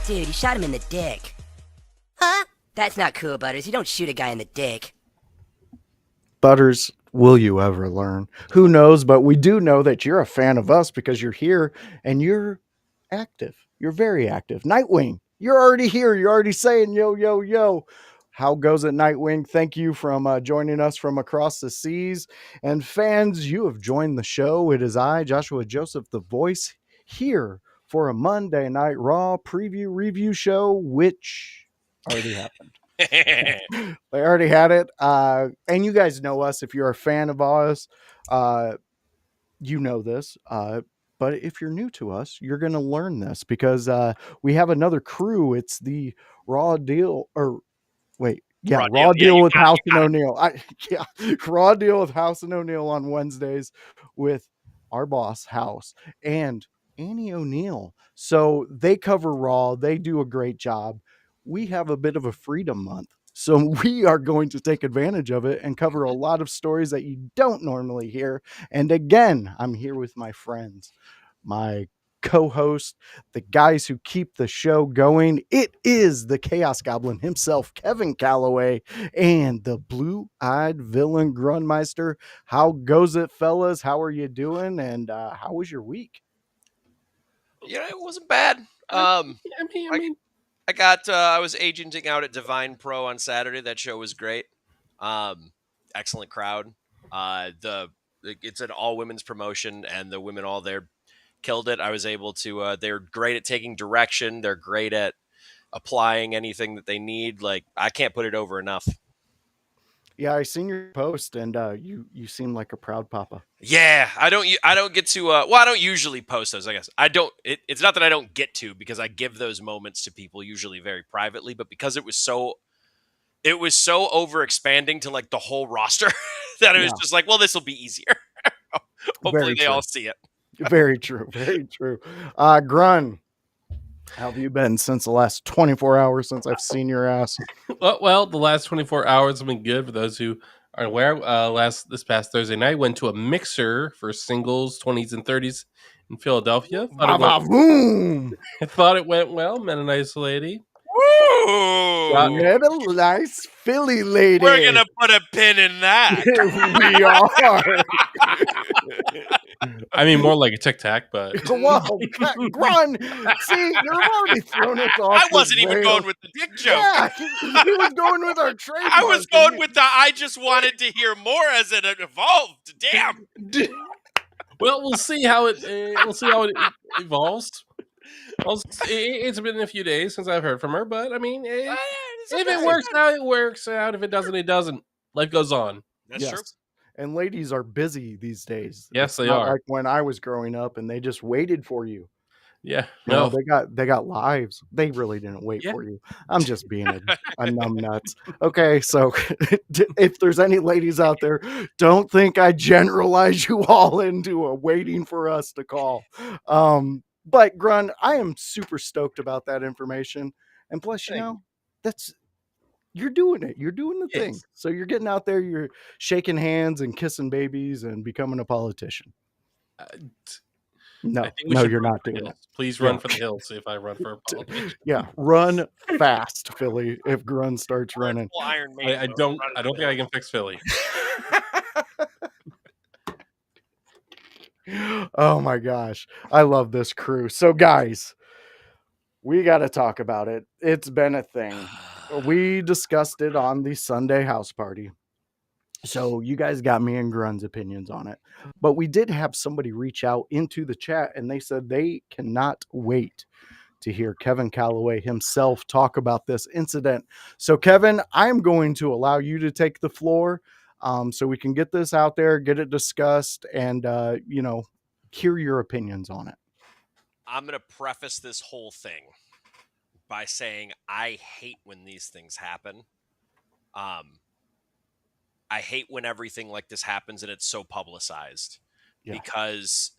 Dude, he shot him in the dick. Huh? That's not cool, Butters. You don't shoot a guy in the dick. Butters, will you ever learn? Who knows, but we do know that you're a fan of us because you're here and you're active. You're very active. Nightwing, you're already here. You're already saying yo, yo, yo. How goes it, Nightwing? Thank you from joining us from across the seas. And fans, you have joined the show. It is I, Joshua Joseph, the voice, here for a Monday Night Raw preview review show, which already happened. They already had it. And you guys know us. If you're a fan of us, you know this. But if you're new to us, you're going to learn this because we have another crew. It's the Raw Deal, or wait, yeah, Raw Deal with House and O'Neill. Yeah, Raw Deal with House and O'Neill on Wednesdays with our boss House and Annie O'Neill. So they cover Raw. They do a great job. We have a bit of a freedom month. So we are going to take advantage of it and cover a lot of stories that you don't normally hear. And again, I'm here with my friends, my co-host, the guys who keep the show going. It is the Chaos Goblin himself, Kevin Kalloway, and the blue-eyed villain Grunmiester. How goes it, fellas? How are you doing? And how was your week? Yeah, it wasn't bad. I was agenting out at Divine Pro on Saturday. That show was great. Excellent crowd. It's an all women's promotion, and the women all there killed it. I was able to. They're great at taking direction. They're great at applying anything that they need. Like, I can't put it over enough. Yeah, I seen your post, and you seem like a proud papa. Yeah, I don't get to. I don't usually post those. I guess I don't. It's not that I don't get to, because I give those moments to people usually very privately, but because it was so over expanding to like the whole roster that it was just like, well, this will be easier. Hopefully they all see it. Very true. Very true. Grun, how have you been since the last 24 hours since I've seen your ass? Well, the last 24 hours have been good. For those who aren't aware, this past Thursday night, went to a mixer for singles, 20s and 30s in Philadelphia. I thought it went well. Met a nice lady. Woo! Met a nice Philly lady. We're going to put a pin in that. We are. I mean, more like a tic-tac, but... Whoa, Grun! See, you're already throwing us off. I wasn't even going with the dick joke. Yeah, he was going with our trademark. I was going with the I just wanted to hear more as it evolved. Damn. Well, we'll see how it evolves. Well, it's been a few days since I've heard from her, but I mean, if it works out, it works out. If it doesn't, it doesn't. Life goes on. That's true. And ladies are busy these days. Yes, they are. Like when I was growing up, and they just waited for you. Yeah, no, they got lives. They really didn't wait for you. I'm just being a numbnuts. Okay, so if there's any ladies out there, don't think I generalize you all into waiting for us to call. But Grun, I am super stoked about that information, and plus, you're doing it. You're doing the thing. So you're getting out there. You're shaking hands and kissing babies and becoming a politician. No, you're not doing it. Please run for the hills if I run for a politician. Yeah, run fast, Philly. If Grun starts running, I don't think I can fix Philly. Oh my gosh, I love this crew. So guys, we got to talk about it. It's been a thing. We discussed it on the Sunday house party. So you guys got me and Grun's opinions on it. But we did have somebody reach out into the chat, and they said they cannot wait to hear Kevin Kalloway himself talk about this incident. So Kevin, I'm going to allow you to take the floor so we can get this out there, get it discussed, and, hear your opinions on it. I'm going to preface this whole thing by saying I hate when these things happen. I hate when everything like this happens and it's so publicized because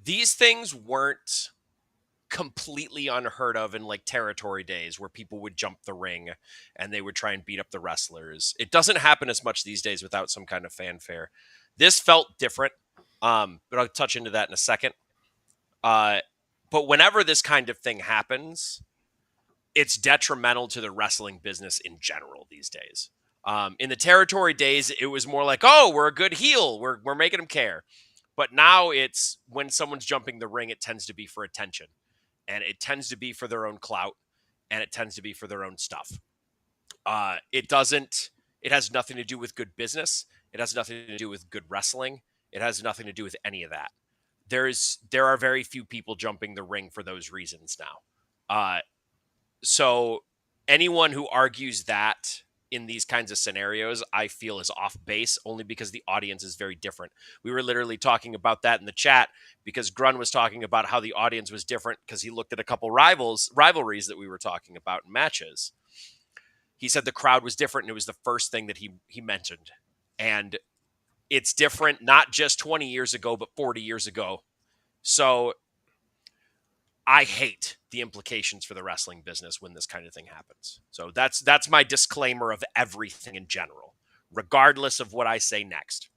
these things weren't completely unheard of in like territory days where people would jump the ring and they would try and beat up the wrestlers. It doesn't happen as much these days without some kind of fanfare. This felt different, but I'll touch into that in a second. But whenever this kind of thing happens, it's detrimental to the wrestling business in general these days. In the territory days, it was more like, oh, we're a good heel. We're making them care. But now it's when someone's jumping the ring, it tends to be for attention. And it tends to be for their own clout. And it tends to be for their own stuff. It has nothing to do with good business. It has nothing to do with good wrestling. It has nothing to do with any of that. There are very few people jumping the ring for those reasons now. So anyone who argues that in these kinds of scenarios, I feel is off base only because the audience is very different. We were literally talking about that in the chat because Grun was talking about how the audience was different because he looked at a couple rivalries that we were talking about in matches. He said the crowd was different, and it was the first thing that he mentioned. And it's different not just 20 years ago, but 40 years ago. So I hate the implications for the wrestling business when this kind of thing happens. So that's my disclaimer of everything in general, regardless of what I say next.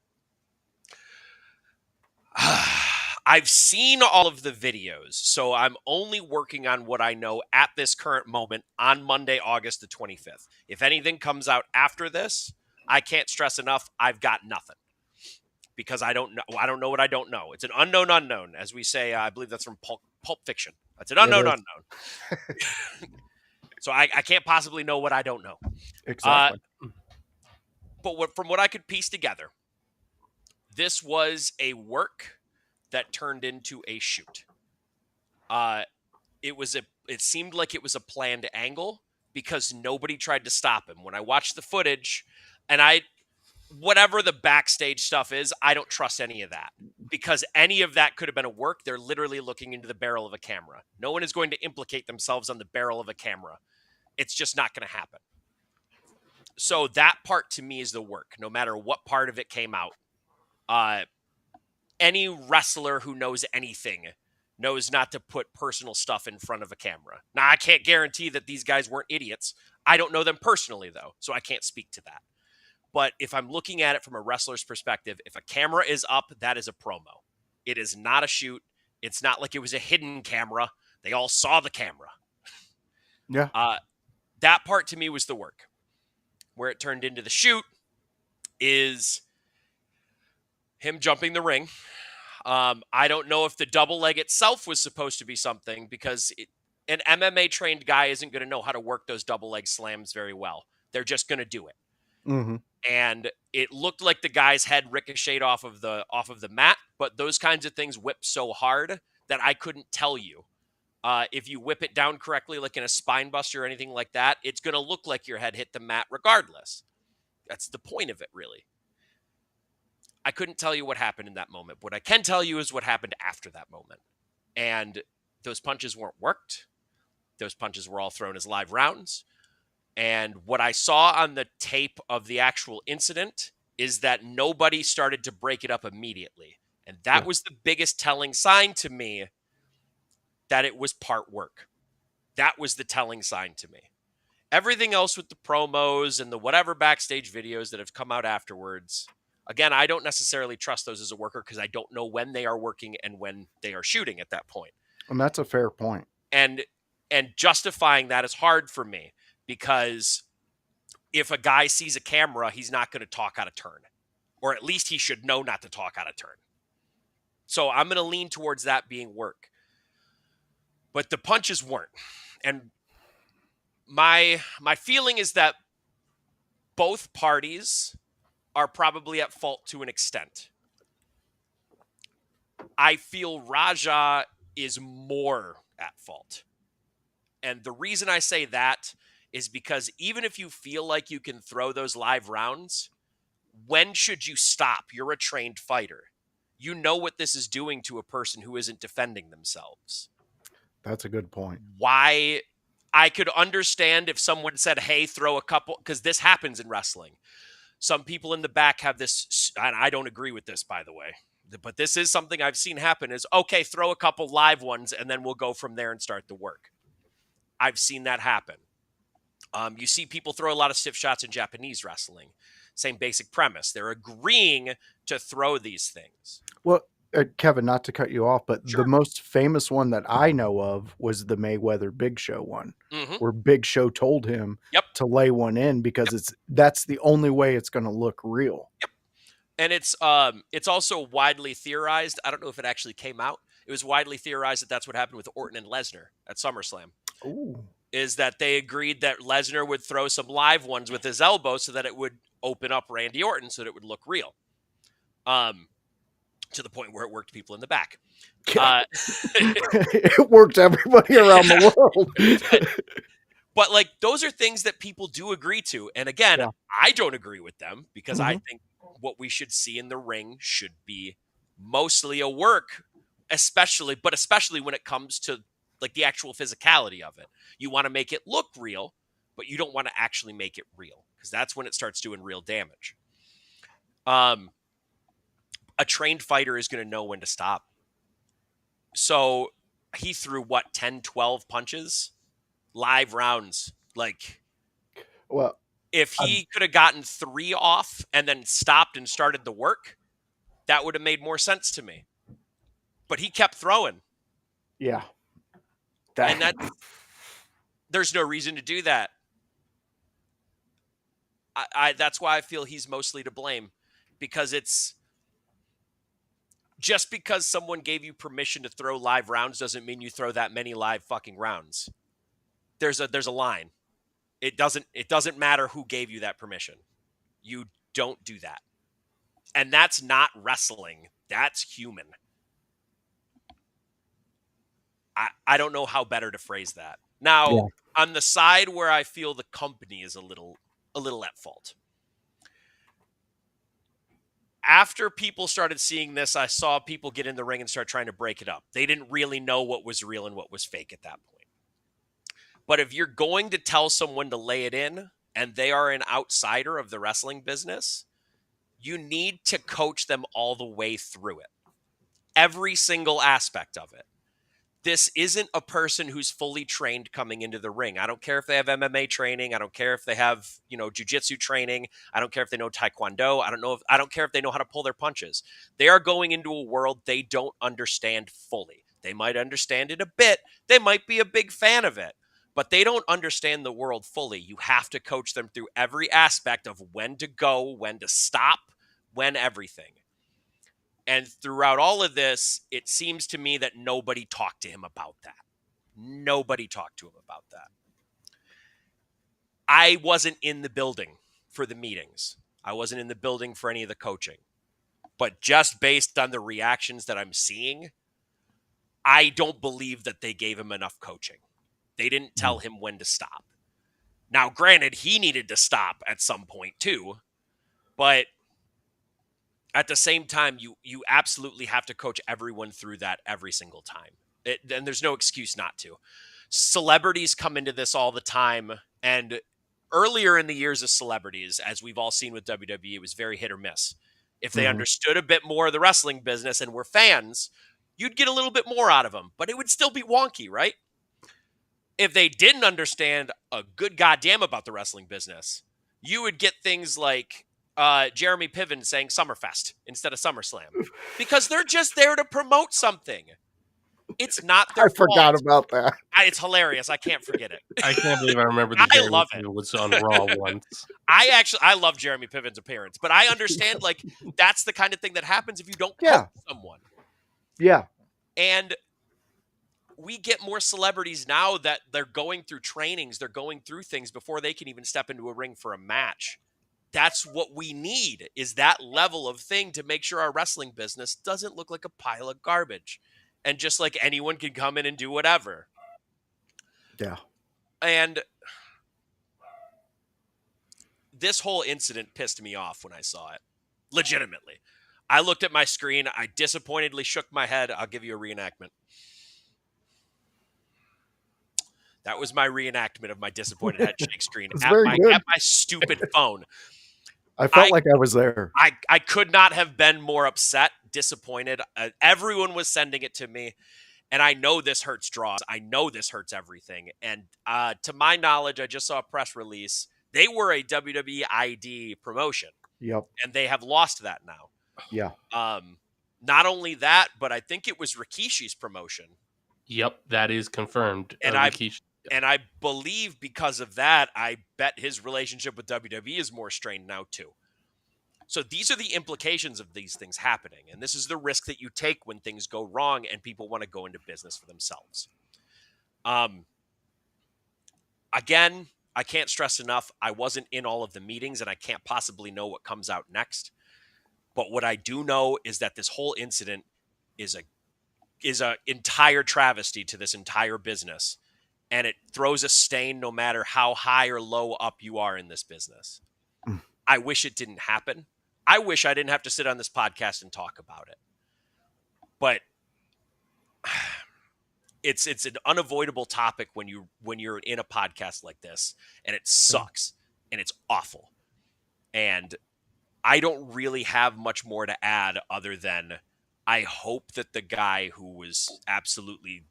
I've seen all of the videos, so I'm only working on what I know at this current moment on Monday, August the 25th. If anything comes out after this, I can't stress enough, I've got nothing. Because I don't know what I don't know. It's an unknown unknown, as we say. I believe that's from Pulp Fiction. That's an unknown unknown. So I can't possibly know what I don't know. Exactly. But from what I could piece together, this was a work that turned into a shoot. It seemed like it was a planned angle because nobody tried to stop him. When I watched the footage, and whatever the backstage stuff is, I don't trust any of that because any of that could have been a work. They're literally looking into the barrel of a camera. No one is going to implicate themselves on the barrel of a camera. It's just not going to happen. So that part to me is the work, no matter what part of it came out. Any wrestler who knows anything knows not to put personal stuff in front of a camera. Now, I can't guarantee that these guys weren't idiots. I don't know them personally, though, so I can't speak to that. But if I'm looking at it from a wrestler's perspective, if a camera is up, that is a promo. It is not a shoot. It's not like it was a hidden camera. They all saw the camera. Yeah. That part to me was the work. Where it turned into the shoot is him jumping the ring. I don't know if the double leg itself was supposed to be something because an MMA trained guy isn't going to know how to work those double leg slams very well. They're just going to do it. Mm-hmm. And it looked like the guy's head ricocheted off of the mat, but those kinds of things whip so hard that I couldn't tell you. If you whip it down correctly, like in a spine buster or anything like that, it's going to look like your head hit the mat regardless. That's the point of it, really. I couldn't tell you what happened in that moment. What I can tell you is what happened after that moment. And those punches weren't worked. Those punches were all thrown as live rounds. And what I saw on the tape of the actual incident is that nobody started to break it up immediately. And that was the biggest telling sign to me that it was part work. That was the telling sign to me. Everything else with the promos and the whatever backstage videos that have come out afterwards, again, I don't necessarily trust those as a worker because I don't know when they are working and when they are shooting at that point. And that's a fair point. And justifying that is hard for me because if a guy sees a camera, he's not going to talk out of turn. Or at least he should know not to talk out of turn. So I'm going to lean towards that being work. But the punches weren't. And my feeling is that both parties are probably at fault to an extent. I feel Raja is more at fault. And the reason I say that is because even if you feel like you can throw those live rounds, when should you stop? You're a trained fighter. You know what this is doing to a person who isn't defending themselves. That's a good point. Why? I could understand if someone said, hey, throw a couple, because this happens in wrestling. Some people in the back have this, and I don't agree with this, by the way, but this is something I've seen happen is, okay, throw a couple live ones, and then we'll go from there and start the work. I've seen that happen. You see people throw a lot of stiff shots in Japanese wrestling. Same basic premise. They're agreeing to throw these things. Well, Kevin, not to cut you off, but Sure. the most famous one that I know of was the Mayweather Big Show one, Mm-hmm. where Big Show told him Yep. to lay one in because that's the only way it's going to look real. Yep. And it's also widely theorized. I don't know if it actually came out. It was widely theorized that that's what happened with Orton and Lesnar at SummerSlam. Ooh. Is that they agreed that Lesnar would throw some live ones with his elbow so that it would open up Randy Orton so that it would look real. To the point where it worked people in the back. It worked everybody around the world. But like, those are things that people do agree to. And again, I don't agree with them because I think what we should see in the ring should be mostly a work, especially when it comes to like the actual physicality of it. You want to make it look real, but you don't want to actually make it real because that's when it starts doing real damage. A trained fighter is going to know when to stop. So he threw 10, 12 punches, live rounds. Like, well, if he could have gotten 3 off and then stopped and started the work, that would have made more sense to me. But he kept throwing. Yeah. And there's no reason to do that. That's why I feel he's mostly to blame, because it's just because someone gave you permission to throw live rounds doesn't mean you throw that many live fucking rounds. There's a line. It doesn't matter who gave you that permission. You don't do that. And that's not wrestling. That's human. I don't know how better to phrase that. Now, on the side where I feel the company is a little at fault. After people started seeing this, I saw people get in the ring and start trying to break it up. They didn't really know what was real and what was fake at that point. But if you're going to tell someone to lay it in and they are an outsider of the wrestling business, you need to coach them all the way through it. Every single aspect of it. This isn't a person who's fully trained coming into the ring. I don't care if they have MMA training. I don't care if they have, jiu-jitsu training. I don't care if they know Taekwondo. I don't care if they know how to pull their punches. They are going into a world they don't understand fully. They might understand it a bit. They might be a big fan of it, but they don't understand the world fully. You have to coach them through every aspect of when to go, when to stop, when everything. And throughout all of this, it seems to me that nobody talked to him about that. Nobody talked to him about that. I wasn't in the building for the meetings. I wasn't in the building for any of the coaching. But just based on the reactions that I'm seeing, I don't believe that they gave him enough coaching. They didn't tell him when to stop. Now, granted, he needed to stop at some point too, but at the same time, you absolutely have to coach everyone through that every single time. And there's no excuse not to. Celebrities come into this all the time. And earlier in the years of celebrities, as we've all seen with WWE, it was very hit or miss. If they understood a bit more of the wrestling business and were fans, you'd get a little bit more out of them. But it would still be wonky, right? If they didn't understand a good goddamn about the wrestling business, you would get things like Jeremy Piven saying Summerfest instead of SummerSlam because they're just there to promote something. It's not their fault. I forgot about that. It's hilarious. I can't forget it. I can't believe I remember the I love it. Piven was on Raw once. I love Jeremy Piven's appearance, but I understand like that's the kind of thing that happens if you don't coach someone. Yeah. And we get more celebrities now that they're going through trainings, they're going through things before they can even step into a ring for a match. That's what we need, is that level of thing to make sure our wrestling business doesn't look like a pile of garbage and just like anyone can come in and do whatever. Yeah. And this whole incident pissed me off when I saw it. Legitimately. I looked at my screen. I disappointedly shook my head. I'll give you a reenactment. That was my reenactment of my disappointed head shake screen at my stupid phone. I felt like I was there. I could not have been more upset, disappointed. Everyone was sending it to me. And I know this hurts draws. I know this hurts everything. And to my knowledge, I just saw a press release. They were a WWE ID promotion. Yep. And they have lost that now. Yeah. Not only that, but I think it was Rikishi's promotion. Yep, that is confirmed. And Rikishi. and I believe because of that, I bet his relationship with WWE is more strained now too. So these are the implications of these things happening. And this is the risk that you take when things go wrong and people want to go into business for themselves. Again, I can't stress enough, I wasn't in all of the meetings and I can't possibly know what comes out next. But what I do know is that this whole incident is a entire travesty to this entire business. And it throws a stain no matter how high or low up you are in this business. I wish it didn't happen. I wish I didn't have to sit on this podcast and talk about it. But it's an unavoidable topic when you're in a podcast like this, and it sucks and it's awful. And I don't really have much more to add other than I hope that the guy who was absolutely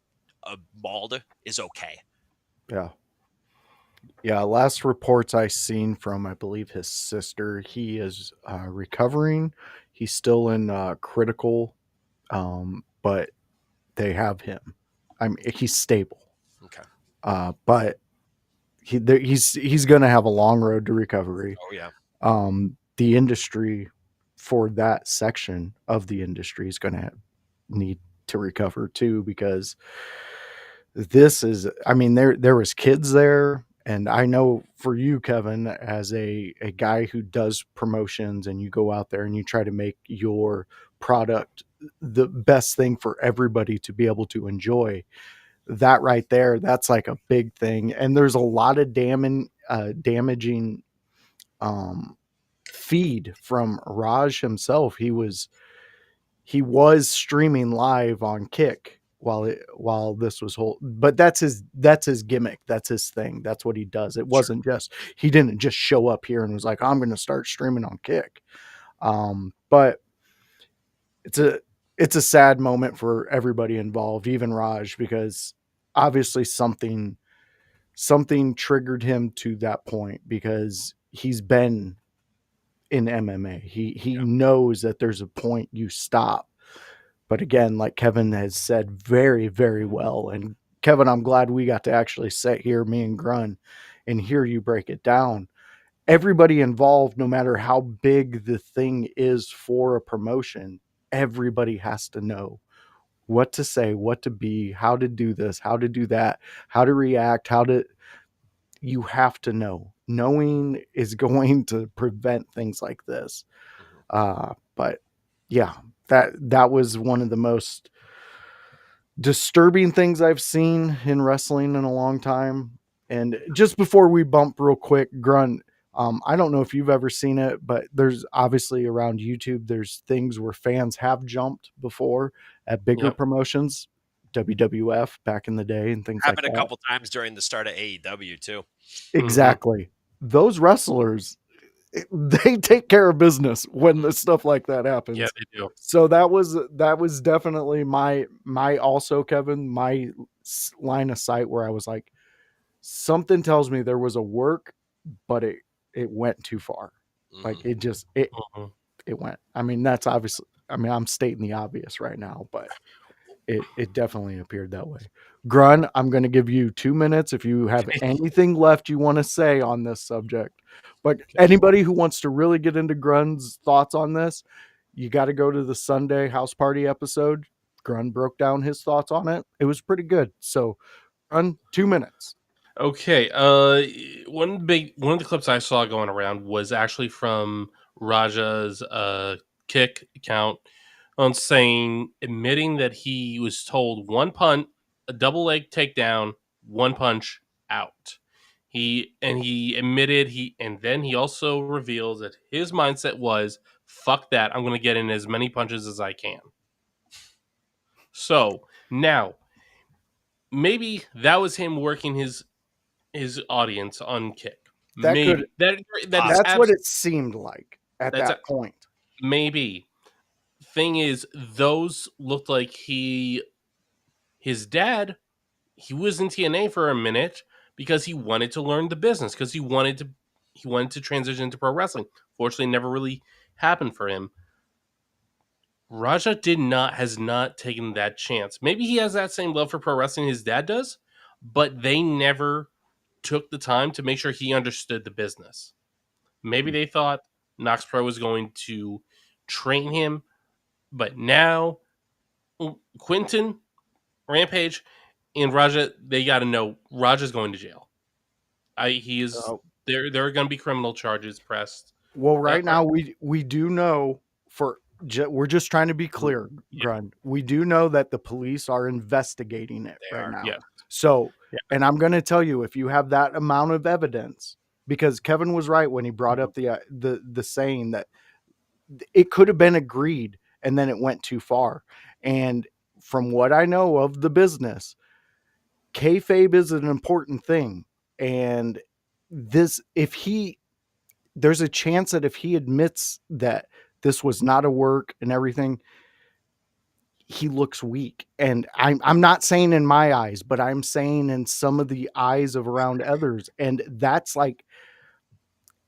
mauled is okay. Yeah. Yeah, last reports I seen from, I believe, his sister, he is recovering. He's still in critical, but they have him. He's stable. Okay. But he's going to have a long road to recovery. Oh yeah. The industry for that section of the industry is going to need to recover too, because this is, I mean, there was kids there. And I know for you, Kevin, as a guy who does promotions and you go out there and you try to make your product the best thing for everybody to be able to enjoy, that right there, that's like a big thing. And there's a lot of damaging feed from Raj himself. He was streaming live on Kick while this was but that's his gimmick, that's his thing, that's what he does. It wasn't just, he didn't just show up here and was like, I'm going to start streaming on Kick. But it's a sad moment for everybody involved, even Raj, because obviously something triggered him to that point, because he's been in MMA. He knows that there's a point you stop. But again, like Kevin has said very, very well, and Kevin, I'm glad we got to actually sit here, me and Grun, and hear you break it down. Everybody involved, no matter how big the thing is for a promotion, everybody has to know what to say, what to be, how to do this, how to do that, how to react, you have to know. Knowing is going to prevent things like this. But yeah, that was one of the most disturbing things I've seen in wrestling in a long time. And just before we bump real quick, Grunt, I don't know if you've ever seen it, but there's obviously around YouTube, there's things where fans have jumped before at bigger promotions, WWF back in the day and things Happened like that. a couple times during the start of AEW too. Exactly. Those wrestlers, they take care of business when the stuff like that happens. Yeah, they do. So that was definitely my also, Kevin, my line of sight where I was like, something tells me there was a work, but it went too far. Like it just it went. I mean, that's obviously, I mean, I'm stating the obvious right now, but it definitely appeared that way. Grun, I'm going to give you 2 minutes if you have anything left you want to say on this subject. But anybody who wants to really get into Grun's thoughts on this, you got to go to the Sunday house party episode. Grun broke down his thoughts on it. It was pretty good. So, Grun, 2 minutes. Okay. One of the clips I saw going around was actually from Raja's Kick account, on admitting that he was told one punt, a double leg takedown, one punch, out. He admitted and then he also reveals that his mindset was, fuck that, I'm going to get in as many punches as I can. So now, maybe that was him working his audience on Kick. Maybe that's what it seemed like at that point. Maybe. Thing is, those looked like his dad, he was in TNA for a minute because he wanted to learn the business, because he wanted to transition into pro wrestling. Fortunately, never really happened for him. Raja has not taken that chance. Maybe he has that same love for pro wrestling his dad does, but they never took the time to make sure he understood the business. Maybe they thought Knox Pro was going to train him, but now Quinton, Rampage, and Raja, they got to know Raja's going to jail. He is. There are going to be criminal charges pressed. Well, right now we do know we're just trying to be clear, Grun. We do know that the police are investigating it now. Yeah. So, and I'm going to tell you, if you have that amount of evidence, because Kevin was right when he brought up the saying that it could have been agreed and then it went too far. And from what I know of the business, kayfabe is an important thing. And there's a chance that if he admits that this was not a work and everything, he looks weak. And I'm not saying in my eyes, but I'm saying in some of the eyes of around others. And that's like,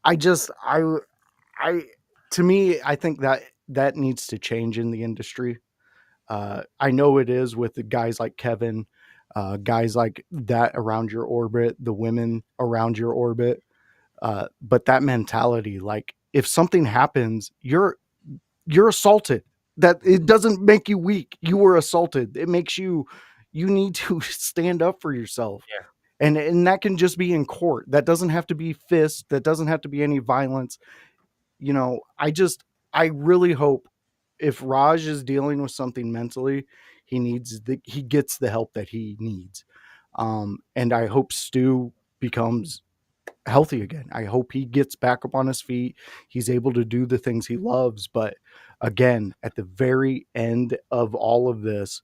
to me, I think that needs to change in the industry. I know it is with the guys like Kevin, guys like that around your orbit, the women around your orbit. But that mentality, like if something happens, you're assaulted. That it doesn't make you weak. You were assaulted. It makes you need to stand up for yourself. Yeah. And that can just be in court. That doesn't have to be fist. That doesn't have to be any violence. You know, I really hope if Raj is dealing with something mentally, he gets the help that he needs. And I hope Stu becomes healthy again. I hope he gets back up on his feet. He's able to do the things he loves. But again, at the very end of all of this,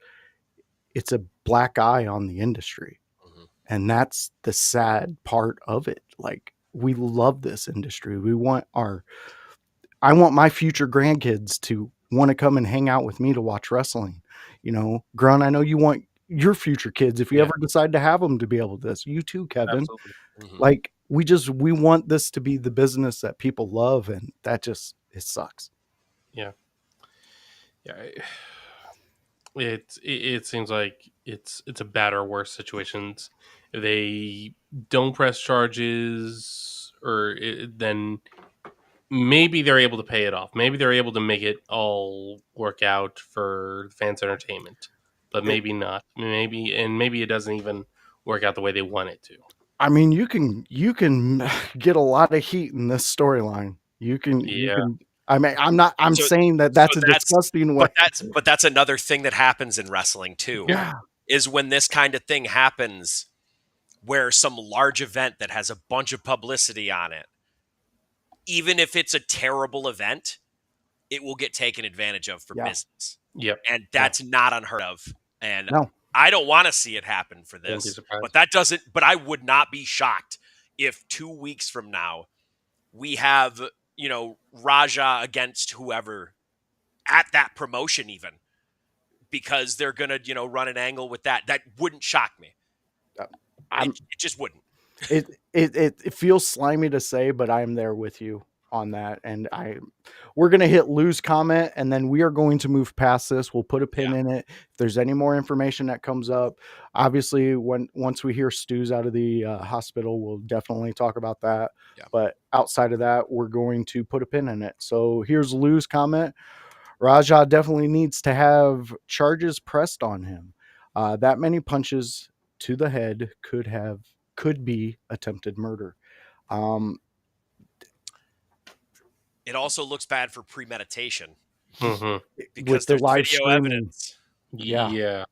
it's a black eye on the industry. Mm-hmm. And that's the sad part of it. Like, we love this industry. I want my future grandkids to want to come and hang out with me to watch wrestling. You know, Grun, I know you want your future kids, if you ever decide to have them, to be able to this. You too, Kevin. Absolutely. Mm-hmm. Like, we want this to be the business that people love, and that it sucks. Yeah. It seems like it's a bad or worse situations. If they don't press charges, then maybe they're able to pay it off. Maybe they're able to make it all work out for fans' entertainment, but maybe not. Maybe it doesn't even work out the way they want it to. I mean, you can get a lot of heat in this storyline. You can. I mean, I'm saying that's a disgusting way. But that's another thing that happens in wrestling too. Yeah. Is when this kind of thing happens, where some large event that has a bunch of publicity on it, even if it's a terrible event, it will get taken advantage of for business. Yep. And that's not unheard of. And no. I don't want to see it happen for this. But I would not be shocked if 2 weeks from now we have, Raja against whoever at that promotion even, because they're going to, run an angle with that. That wouldn't shock me. It just wouldn't. It feels slimy to say, but I'm there with you on that. And we're going to hit Lou's comment, and then we are going to move past this. We'll put a pin in it. If there's any more information that comes up, obviously once we hear Stu's out of the hospital, we'll definitely talk about that. Yeah. But outside of that, we're going to put a pin in it. So here's Lou's comment. Raja definitely needs to have charges pressed on him. That many punches to the head could be attempted murder. It also looks bad for premeditation. Mm-hmm. Because there's video evidence. Yeah.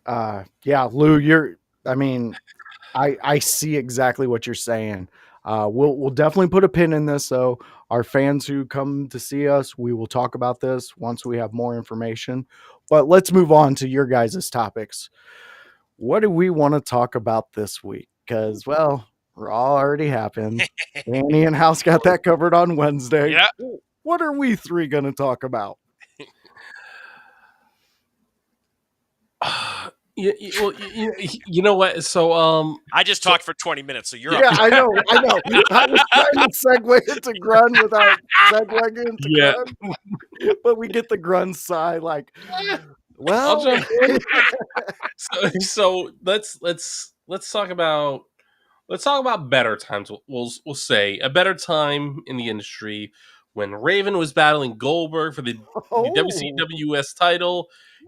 Lou, I see exactly what you're saying. We'll definitely put a pin in this. So our fans who come to see us, we will talk about this once we have more information. But let's move on to your guys' topics. What do we want to talk about this week? Because, Raw already happened. Annie and House got that covered on Wednesday. Yeah. What are we three going to talk about? You know what? So, I just talked for 20 minutes, so you're up. I know. I was trying to segue into Grun without segueing into Grun. But we get the grunt sigh, like, I'll well, jump in. So let's talk about better times. We'll say a better time in the industry when Raven was battling Goldberg for the oh, WCWS title.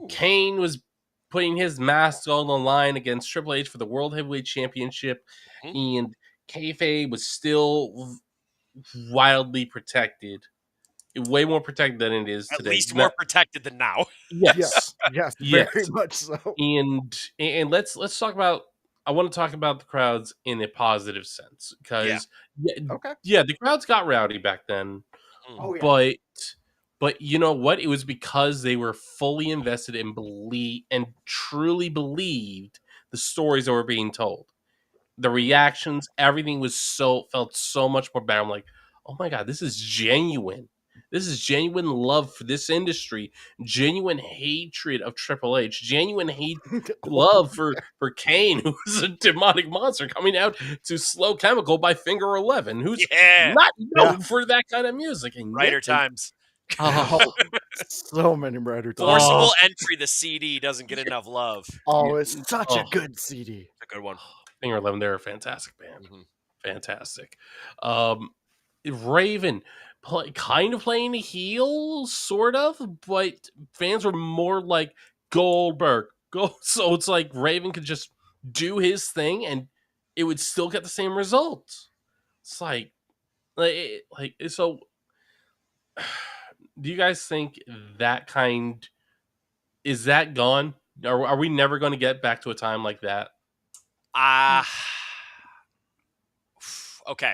Kane was putting his mask on the line against Triple H for the World Heavyweight Championship, and kayfabe was still wildly protected, way more protected than it is At today. least more protected than now. Yes, yes, yes. very much so. And let's talk about. I want to talk about the crowds in a positive sense because Okay. the crowds got rowdy back then, Oh, yeah. but you know what? It was because they were fully invested and truly believed the stories that were being told. The reactions, everything felt so much more better. I'm like, oh my god, this is genuine. This is genuine love for this industry, genuine hatred of Triple H, genuine love for Kane, who's a demonic monster coming out to Slow Chemical by Finger 11, who's not known for that kind of music. And Brighter times. Oh, so many brighter times. Forcible entry, the CD doesn't get enough love. Oh, it's such a good CD. It's a good one. Finger 11, they're a fantastic band. Fantastic. Raven kind of playing a heel, sort of, but fans were more like Goldberg. So it's like Raven could just do his thing and it would still get the same results. It's like so. Do you guys think that is that gone? Are we never going to get back to a time like that? Okay.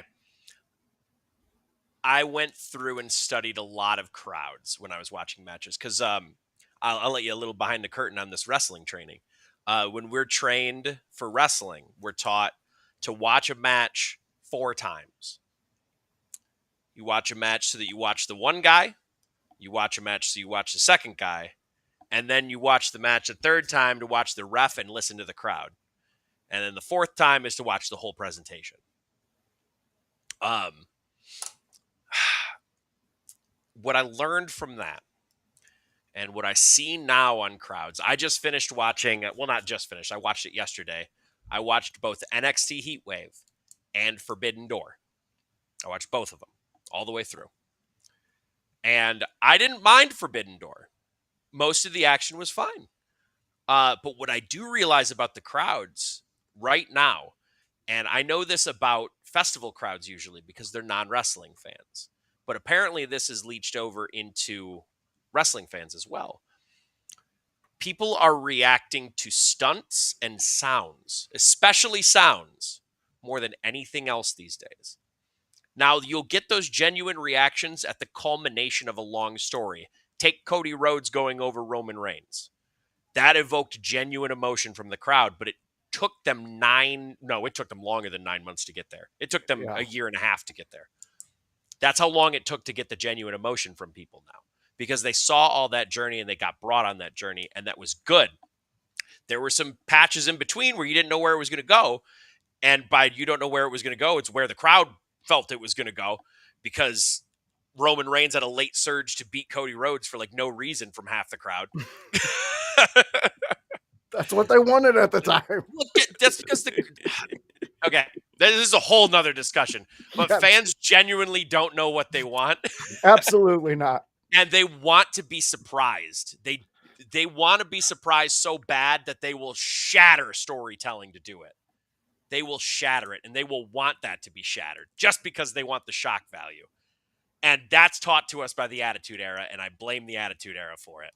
I went through and studied a lot of crowds when I was watching matches because I'll let you a little behind the curtain on this wrestling training. When we're trained for wrestling, we're taught to watch a match 4 times. You watch a match so that you watch the one guy. You watch a match so you watch the second guy. And then you watch the match a 3rd time to watch the ref and listen to the crowd. And then the 4th time is to watch the whole presentation. What I learned from that and what I see now on crowds, I just finished watching, well, not just finished, I watched it yesterday. I watched both NXT Heatwave and Forbidden Door. I watched both of them all the way through. And I didn't mind Forbidden Door. Most of the action was fine. But what I do realize about the crowds right now, and I know this about festival crowds usually because they're non-wrestling fans, but apparently this has leached over into wrestling fans as well. People are reacting to stunts and sounds, especially sounds, more than anything else these days. Now, you'll get those genuine reactions at the culmination of a long story. Take Cody Rhodes going over Roman Reigns. That evoked genuine emotion from the crowd, but it took them longer than 9 months to get there. It took them a year and a half to get there. That's how long it took to get the genuine emotion from people now, because they saw all that journey and they got brought on that journey, and that was good. There were some patches in between where you didn't know where it was going to go, and by you don't know where it was going to go, it's where the crowd felt it was going to go, because Roman Reigns had a late surge to beat Cody Rhodes for like no reason from half the crowd. That's what they wanted at the time. Look, that's because okay, this is a whole nother discussion, but fans genuinely don't know what they want. Absolutely not. And they want to be surprised. They want to be surprised so bad that they will shatter storytelling to do it. They will shatter it, and they will want that to be shattered just because they want the shock value. And that's taught to us by the Attitude Era, and I blame the Attitude Era for it.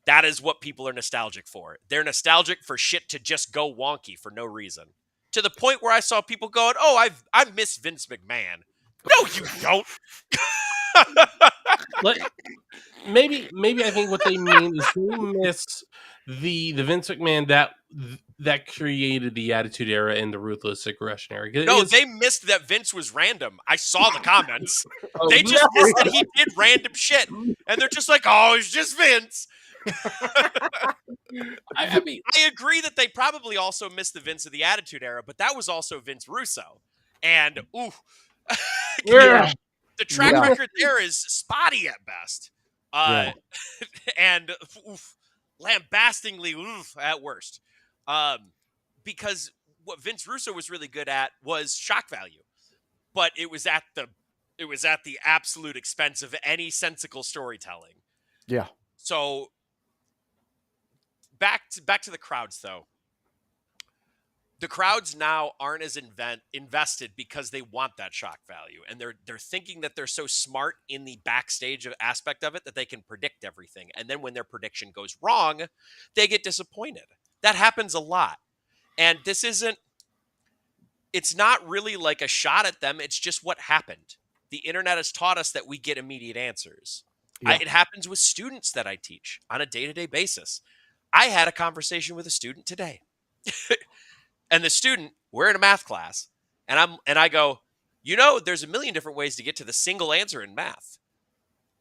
That is what people are nostalgic for. They're nostalgic for shit to just go wonky for no reason. To the point where I saw people going, "Oh, I miss Vince McMahon." No, you don't. Maybe I think what they mean is they miss the Vince McMahon that created the Attitude Era and the Ruthless Aggression Era. No, they missed that Vince was random. I saw the comments. They just missed that he did random shit. And they're just like, "Oh, it's just Vince." I mean, I agree that they probably also missed the Vince of the Attitude Era, but that was also Vince Russo. And, ooh. The track Yeah. record there is spotty at best. And lambastingly at worst. Because what Vince Russo was really good at was shock value. But it was at the absolute expense of any sensical storytelling. Yeah. So back to the crowds though. The crowds now aren't as invested because they want that shock value, and they're thinking that they're so smart in the backstage aspect of it that they can predict everything. And then when their prediction goes wrong, they get disappointed. That happens a lot. And it's not really like a shot at them. It's just what happened. The internet has taught us that we get immediate answers. Yeah. It happens with students that I teach on a day-to-day basis. I had a conversation with a student today. And the student, we're in a math class, and I go, there's a million different ways to get to the single answer in math.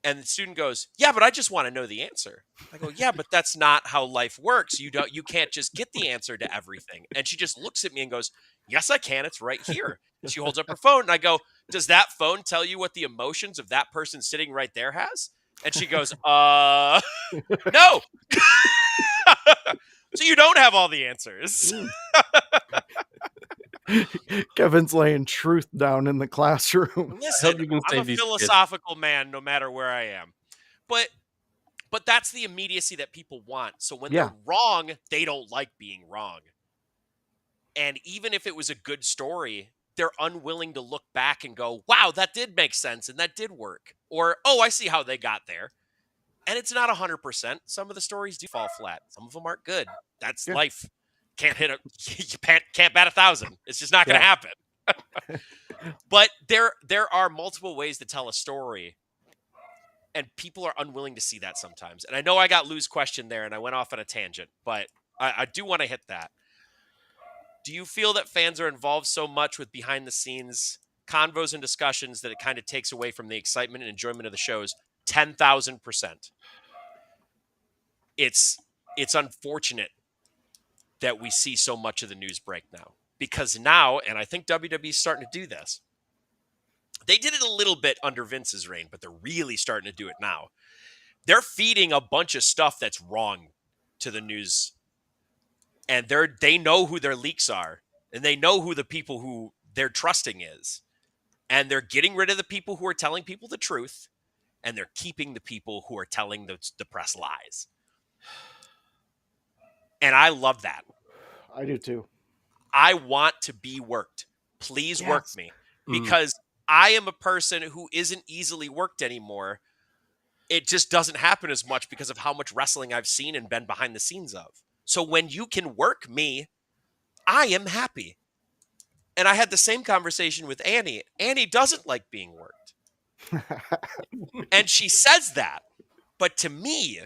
And the student goes, yeah, but I just want to know the answer. I go, yeah, but that's not how life works. You can't just get the answer to everything. And she just looks at me and goes, yes, I can. It's right here. And she holds up her phone, and I go, does that phone tell you what the emotions of that person sitting right there has? And she goes, no. So you don't have all the answers. Kevin's laying truth down in the classroom. Listen, I'm a philosophical man no matter where I am. But that's the immediacy that people want. So when they're wrong, they don't like being wrong. And even if it was a good story, they're unwilling to look back and go, wow, that did make sense and that did work. Or, oh, I see how they got there. And it's not 100%. Some of the stories do fall flat. Some of them aren't good. That's life. You can't bat 1,000. It's just not going to happen. But there are multiple ways to tell a story, and people are unwilling to see that sometimes. And I know I got Lou's question there, and I went off on a tangent, but I do want to hit that. Do you feel that fans are involved so much with behind-the-scenes convos and discussions that it kind of takes away from the excitement and enjoyment of the shows? 10,000%. It's unfortunate that we see so much of the news break now, because now, and I think WWE's starting to do this. They did it a little bit under Vince's reign, but they're really starting to do it now. They're feeding a bunch of stuff that's wrong to the news, and they know who their leaks are, and they know who the people who they're trusting is, and they're getting rid of the people who are telling people the truth, and they're keeping the people who are telling the press lies. And I love that. I do too. I want to be worked. Please work me, because I am a person who isn't easily worked anymore. It just doesn't happen as much because of how much wrestling I've seen and been behind the scenes of. So when you can work me, I am happy. And I had the same conversation with Annie. Annie doesn't like being worked. And she says that. But to me,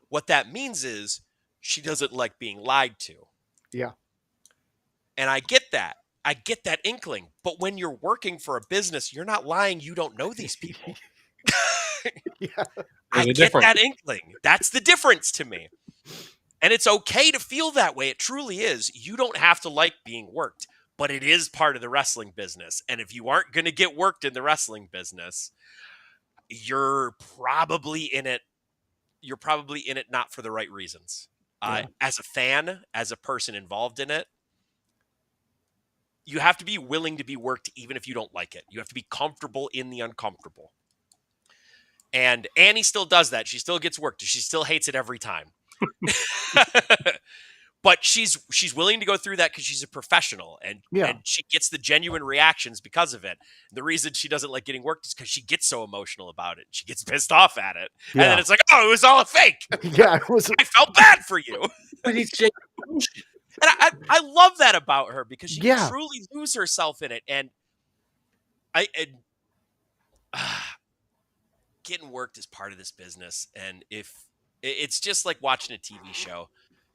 what that means is she doesn't like being lied to. Yeah. And I get that. I get that inkling. But when you're working for a business, you're not lying. You don't know these people. I get that inkling. That's the difference to me. And it's okay to feel that way. It truly is. You don't have to like being worked, but it is part of the wrestling business. And if you aren't going to get worked in the wrestling business, you're probably in it. You're probably in it not for the right reasons. As a fan, as a person involved in it, you have to be willing to be worked even if you don't like it. You have to be comfortable in the uncomfortable. And Annie still does that. She still gets worked. She still hates it every time. But she's willing to go through that because she's a professional, and she gets the genuine reactions because of it. The reason she doesn't like getting worked is because she gets so emotional about it. She gets pissed off at it. And then it's like, oh, it was all a fake. Yeah, it was. I felt bad for you. But it's and I love that about her, because she can truly lose herself in it. And getting worked is part of this business. And if it's just like watching a TV show.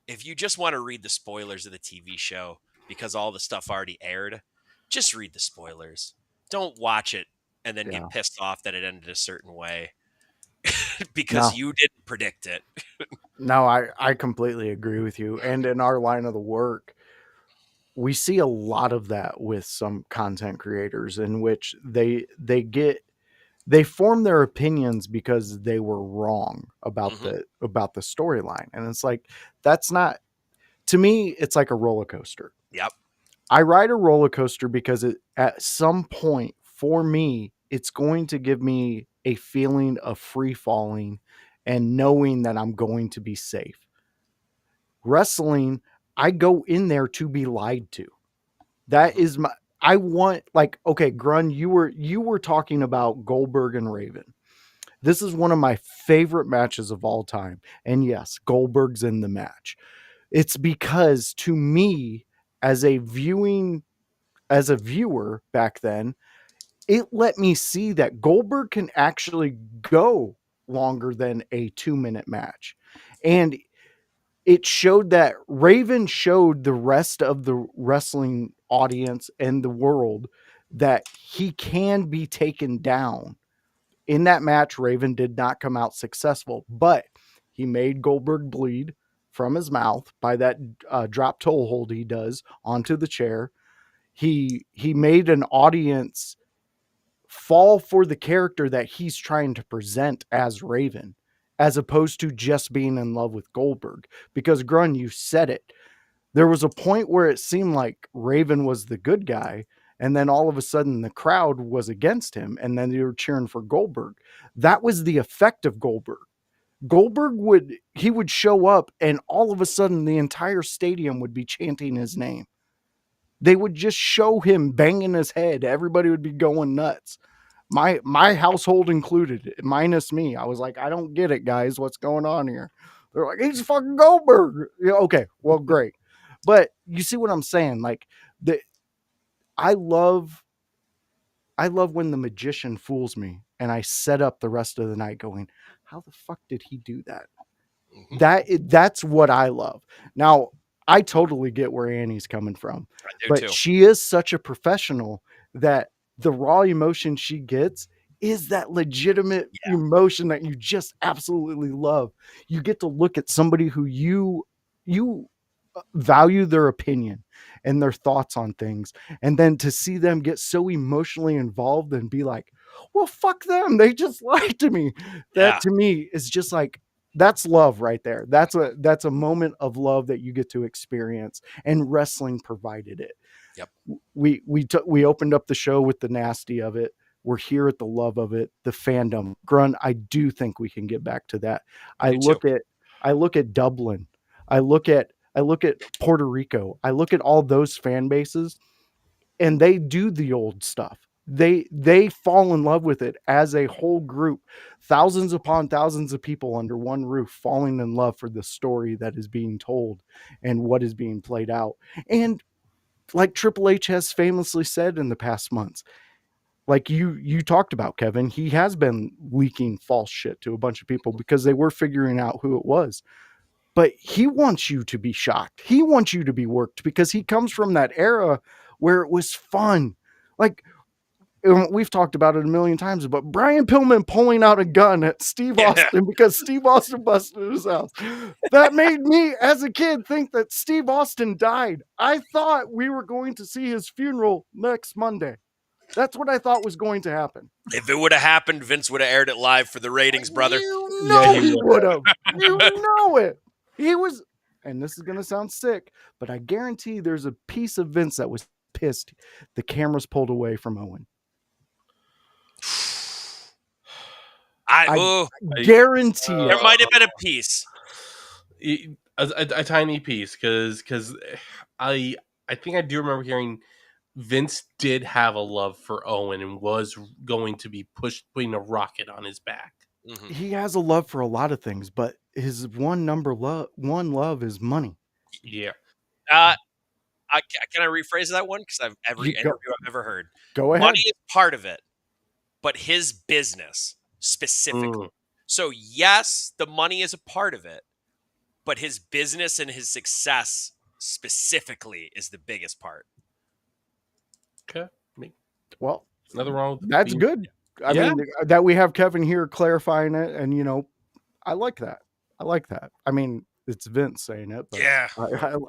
If you just want to read the spoilers of the TV show because all the stuff already aired, just read the spoilers. Don't watch it and then get pissed off that it ended a certain way because you didn't predict it. No, I completely agree with you. And in our line of the work, we see a lot of that with some content creators, in which they get they form their opinions because they were wrong about Mhm. the storyline. And it's like, that's not, to me, it's like a roller coaster. Yep. I ride a roller coaster because at some point for me, it's going to give me a feeling of free falling and knowing that I'm going to be safe. Wrestling, I go in there to be lied to. That Mhm. is my, I want, like, okay, Grun, you were talking about Goldberg and Raven. This is one of my favorite matches of all time. And yes, Goldberg's in the match. It's because to me, as a viewer back then, it let me see that Goldberg can actually go longer than a 2-minute match. And it showed that Raven showed the rest of the wrestling audience and the world that he can be taken down. In that match, Raven did not come out successful, but he made Goldberg bleed from his mouth by that drop toe hold he does onto the chair. He made an audience fall for the character that he's trying to present as Raven, as opposed to just being in love with Goldberg. Because Grun, you said it. There was a point where it seemed like Raven was the good guy, and then all of a sudden the crowd was against him, and then they were cheering for Goldberg. That was the effect of Goldberg. Goldberg would show up, and all of a sudden the entire stadium would be chanting his name. They would just show him banging his head. Everybody would be going nuts. My household included, minus me. I was like, I don't get it, guys. What's going on here? They're like, he's fucking Goldberg. Yeah, okay, well, great. But you see what I'm saying? Like, the I love when the magician fools me and I set up the rest of the night going, how the fuck did he do that? That's what I love. Now, I totally get where Annie's coming from, I do but too. she is such a professional that the raw emotion she gets is that legitimate emotion that you just absolutely love. You get to look at somebody who you value their opinion and their thoughts on things, and then to see them get so emotionally involved and be like, well, fuck them, they just lied to me. That Yeah. to me is just like, that's love right there. That's a moment of love that you get to experience, and wrestling provided it. Yep. We opened up the show with the nasty of it. We're here at the love of it, the fandom. Grun, I do think we can get back to that. I do too. I look at Dublin. I look at Puerto Rico. I look at all those fan bases, and they do the old stuff. They fall in love with it as a whole group, thousands upon thousands of people under one roof falling in love for the story that is being told and what is being played out. And like Triple H has famously said in the past months, like you talked about, Kevin, he has been leaking false shit to a bunch of people because they were figuring out who it was. But he wants you to be shocked. He wants you to be worked because he comes from that era where it was fun. Like, we've talked about it a million times, but Brian Pillman pulling out a gun at Steve Austin because Steve Austin busted his house. That made me, as a kid, think that Steve Austin died. I thought we were going to see his funeral next Monday. That's what I thought was going to happen. If it would have happened, Vince would have aired it live for the ratings, brother. You know he would have. You know it. He was, and this is going to sound sick, but I guarantee there's a piece of Vince that was pissed the cameras pulled away from Owen. I guarantee there might have been a piece, a tiny piece, because I think I do remember hearing Vince did have a love for Owen and was going to be putting a rocket on his back. Mm-hmm. He has a love for a lot of things, but his one love is money. Yeah. Can I rephrase that one? Because every interview I've ever heard. Go ahead. Money is part of it, but his business specifically. So yes, the money is a part of it, but his business and his success specifically is the biggest part. Okay. Well, nothing wrong with that's good. I mean, that we have Kevin here clarifying it, and I like that. I mean, it's Vince saying it, but Yeah.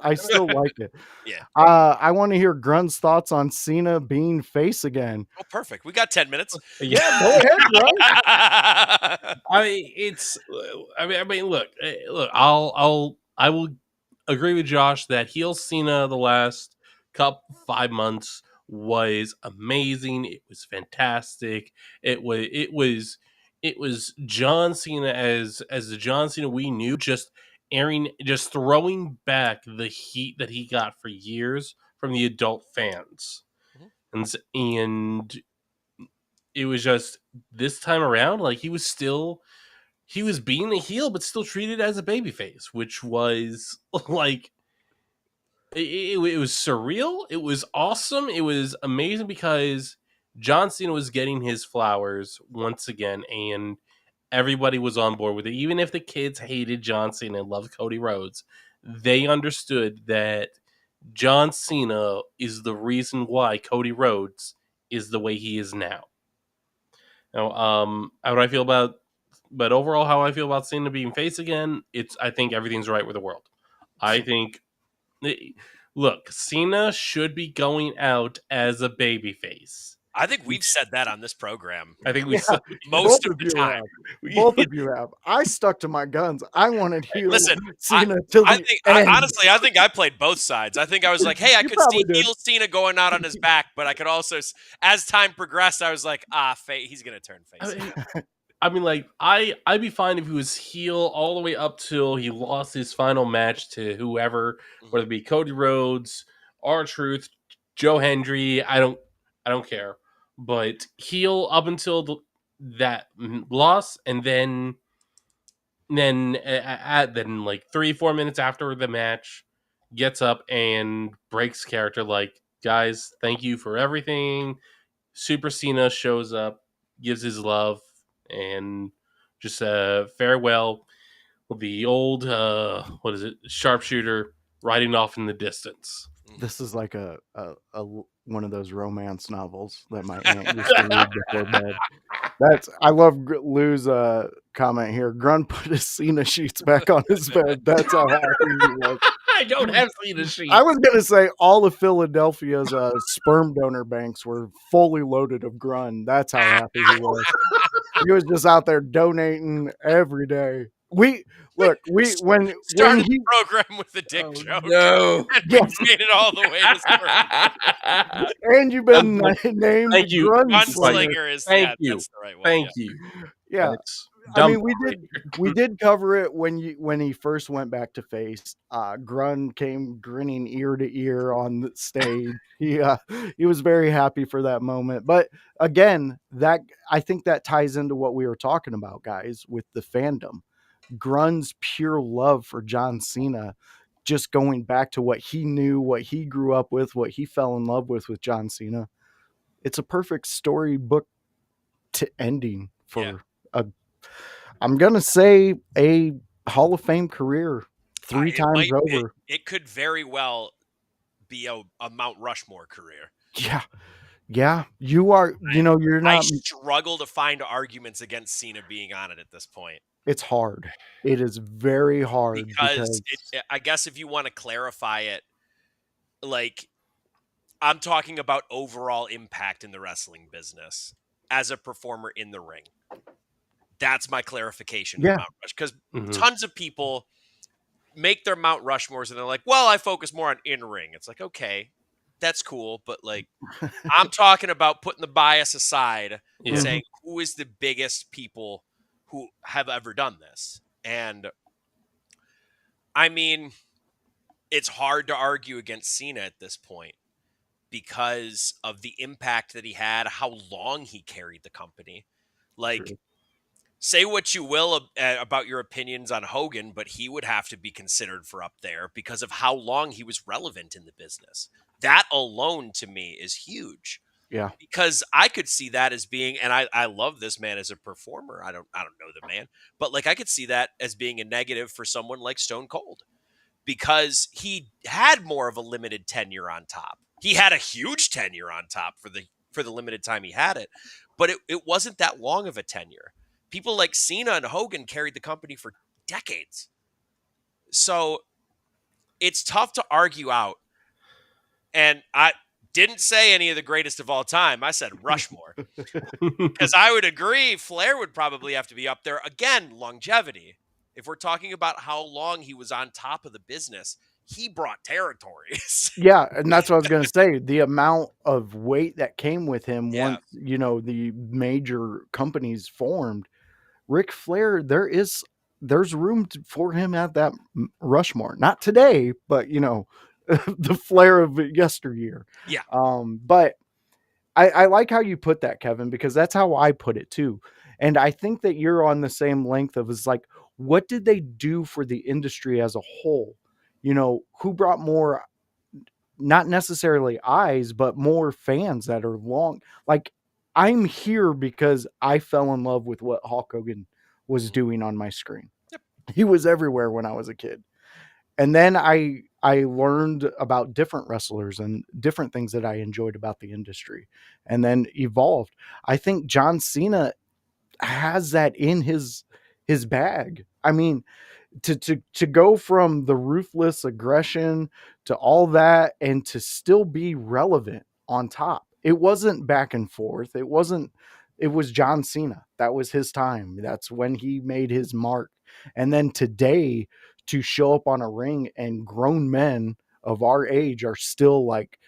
I still like it. Yeah. I want to hear Grun's thoughts on Cena being face again. Oh, perfect. We got 10 minutes. Yeah, go ahead, Grun. I mean, it's. I mean, look. I will agree with Josh that heel Cena the last 5 months was amazing. It was fantastic. It was John Cena as the John Cena we knew, just throwing back the heat that he got for years from the adult fans, and it was just this time around, like he was being a heel, but still treated as a babyface, which was like it was surreal. It was awesome. It was amazing because John Cena was getting his flowers once again, and everybody was on board with it. Even if the kids hated John Cena and loved Cody Rhodes, they understood that John Cena is the reason why Cody Rhodes is the way he is now. Now, how do I feel about? But overall, how I feel about Cena being face again, I think everything's right with the world. I think, look, Cena should be going out as a babyface. I think we've said that on this program. I think we Most of the time. Both of you have. I stuck to my guns. I wanted heel Listen, Cena till the end. honestly, I think I played both sides. I think I was like, hey, I You could see probably did. heel Cena going out on his back, but I could also, as time progressed, I was like, he's going to turn face. I mean, like, I'd be fine if he was heel all the way up till he lost his final match to whoever, whether it be Cody Rhodes, R-Truth, Joe Hendry. I don't care. But heel up until that loss, and then like 3-4 minutes after the match, gets up and breaks character. Like, guys, thank you for everything. Super Cena shows up, gives his love, and just farewell. The old what is it? Sharpshooter riding off in the distance. This is like a one of those romance novels that my aunt used to read before bed. I love Lou's comment here. Grun put his Cena sheets back on his bed. That's how happy he was. I don't have Cena sheets. I was gonna say all of Philadelphia's sperm donor banks were fully loaded of Grun. That's how happy he was. He was just out there donating every day. When Started he the program with the dick joke. No. And we made it all the way to sperm. And you've been named Thank you. Gunslinger is Thank you. that's the right one. Thank you. Yeah. I mean, we did cover it when he first went back to face. Grun came grinning ear to ear on the stage. He was very happy for that moment. But again, I think that ties into what we were talking about, guys, with the fandom. Grun's pure love for John Cena, just going back to what he knew, what he grew up with, what he fell in love with John Cena. It's a perfect storybook to ending for I'm going to say a Hall of Fame career 3 times over. It could very well be a Mount Rushmore career. Yeah. Yeah. You are, you're not. I struggle to find arguments against Cena being on it at this point. It's hard. It is very hard. Because I guess if you want to clarify it, like, I'm talking about overall impact in the wrestling business as a performer in the ring. That's my clarification. Yeah. Because tons of people make their Mount Rushmores and they're like, well, I focus more on in-ring. It's like, okay, that's cool. But like, I'm talking about putting the bias aside and saying, who is the biggest people who have ever done this? And I mean, it's hard to argue against Cena at this point because of the impact that he had, how long he carried the company. Like, say what you will about your opinions on Hogan, but he would have to be considered for up there because of how long he was relevant in the business. That alone to me is huge. Yeah. Because I could see that as being, and I love this man as a performer. I don't know the man, but like I could see that as being a negative for someone like Stone Cold because he had more of a limited tenure on top. He had a huge tenure on top for the limited time he had it, but it wasn't that long of a tenure. People like Cena and Hogan carried the company for decades. So it's tough to argue out. And I didn't say any of the greatest of all time. I said Rushmore. Because I would agree, Flair would probably have to be up there. Again, longevity. If we're talking about how long he was on top of the business, he brought territories. Yeah, and that's what I was going to say. The amount of weight that came with him Yeah. once, the major companies formed, Ric Flair, there's room for him at that Rushmore. Not today, but the Flair of yesteryear. Yeah. But I like how you put that, Kevin, because that's how I put it too. And I think that you're on the same length of, is like, what did they do for the industry as a whole? Who brought more, not necessarily eyes, but more fans that are long. Like, I'm here because I fell in love with what Hulk Hogan was doing on my screen. Yep. He was everywhere when I was a kid. And then I learned about different wrestlers and different things that I enjoyed about the industry, and then evolved. I think John Cena has that in his bag. I mean, to go from the ruthless aggression to all that, and to still be relevant on top. It wasn't back and forth. It was John Cena. That was his time. That's when he made his mark. And then today, to show up on a ring and grown men of our age are still like,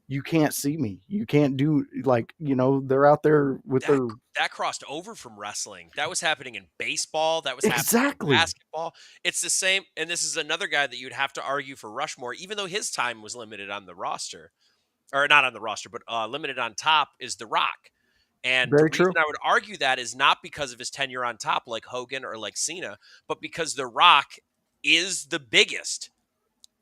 you can't see me. You can't do, like, they're out there with that crossed over from wrestling. That was happening in baseball. That was happening Exactly. in basketball. It's the same. And this is another guy that you'd have to argue for Rushmore, even though his time was limited on the roster, or not on the roster, but limited on top, is The Rock. And Very the reason true. I would argue that is not because of his tenure on top like Hogan or like Cena, but because The Rock is the biggest.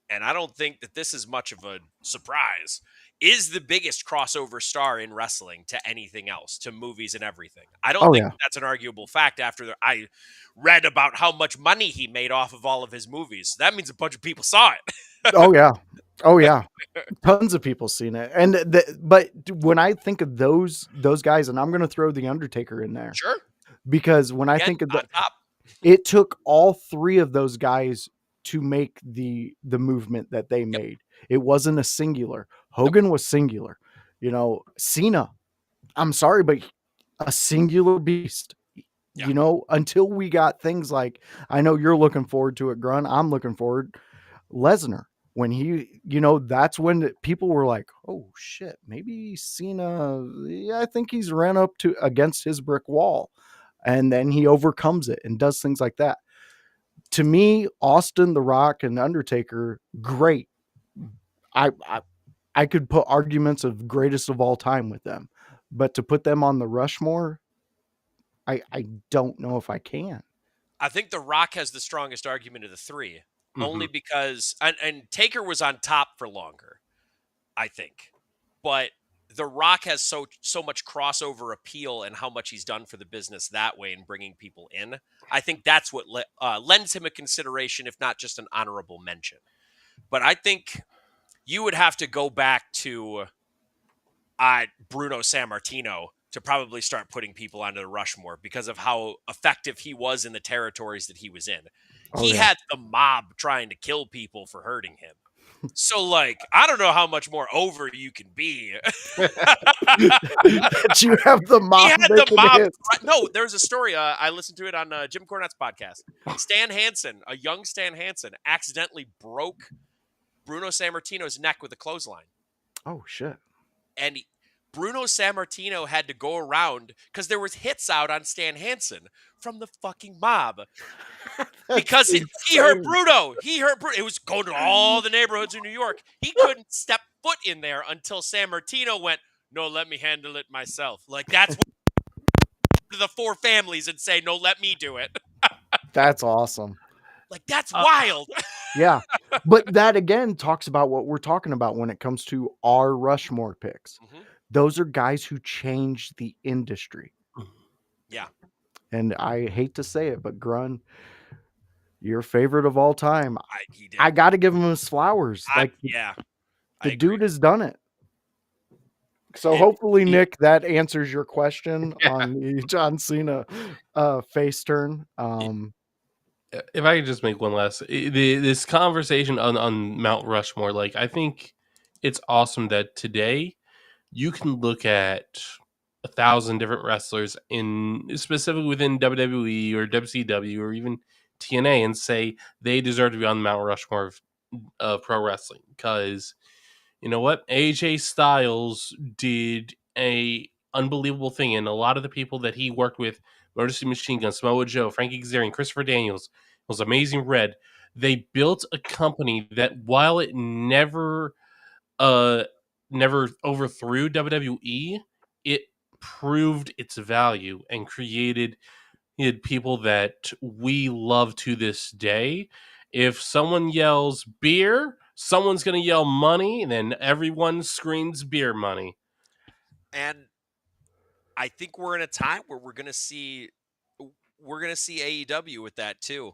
And I don't think that this is much of a surprise, is the biggest crossover star in wrestling to anything else, to movies and everything. I don't think that's an arguable fact after I read about how much money he made off of all of his movies. That means a bunch of people saw it. Oh yeah. Tons of people seen it. And but when I think of those guys, and I'm going to throw the Undertaker in there. Sure. Because when I think of it took all three of those guys to make the movement that they made. It wasn't a singular. Hogan was singular. Cena, I'm sorry, but a singular beast. Until we got things like, I know you're looking forward to it, Grun. I'm looking forward. Lesnar, when he, that's when people were like, oh shit, maybe Cena, I think he's ran up to against his brick wall. And then he overcomes it and does things like that. To me, Austin, The Rock, and Undertaker, great. I could put arguments of greatest of all time with them, but to put them on the Rushmore, I don't know if I can. I think The Rock has the strongest argument of the three, only because, and Taker was on top for longer, I think, but The Rock has so much crossover appeal and how much he's done for the business that way and bringing people in. I think that's what lends him a consideration, if not just an honorable mention. But I think you would have to go back to Bruno Sammartino to probably start putting people onto the Rushmore because of how effective he was in the territories that he was in. He had the mob trying to kill people for hurting him. So, like, I don't know how much more over you can be. That you have the mob. He had the mob. No, there's a story. I listened to it on Jim Cornette's podcast. Stan Hansen, a young Stan Hansen, accidentally broke Bruno Sammartino's neck with a clothesline. Oh, shit. And Bruno Sammartino had to go around because there was hits out on Stan Hansen from the fucking mob. Because he hurt Bruno. It was going to all the neighborhoods in New York. He couldn't step foot in there until Sammartino went, no, let me handle it myself. Like, that's what the four families and say, no, let me do it. That's awesome. Like, that's wild. Yeah. But that, again, talks about what we're talking about when it comes to our Rushmore picks. Mm-hmm. Those are guys who changed the industry. Yeah. And I hate to say it, but Grun, your favorite of all time. He did. I got to give him his flowers. The dude has done it. So hopefully, Nick, that answers your question on the John Cena face turn. And if I could just make one last this conversation on Mount Rushmore, like I think it's awesome that today you can look at 1,000 different wrestlers in specifically within WWE or WCW or even TNA and say they deserve to be on the Mount Rushmore of pro wrestling. Because you know what, AJ Styles did a unbelievable thing, and a lot of the people that he worked with, Motor City Machine Gun, Samoa Joe, Frankie Kazarian, Christopher Daniels, was Amazing Red. They built a company that, while it uh never overthrew WWE, it proved its value and created people that we love to this day. If someone yells beer, someone's going to yell money, and then everyone screams beer money. And I think we're in a time where we're going to see AEW with that too.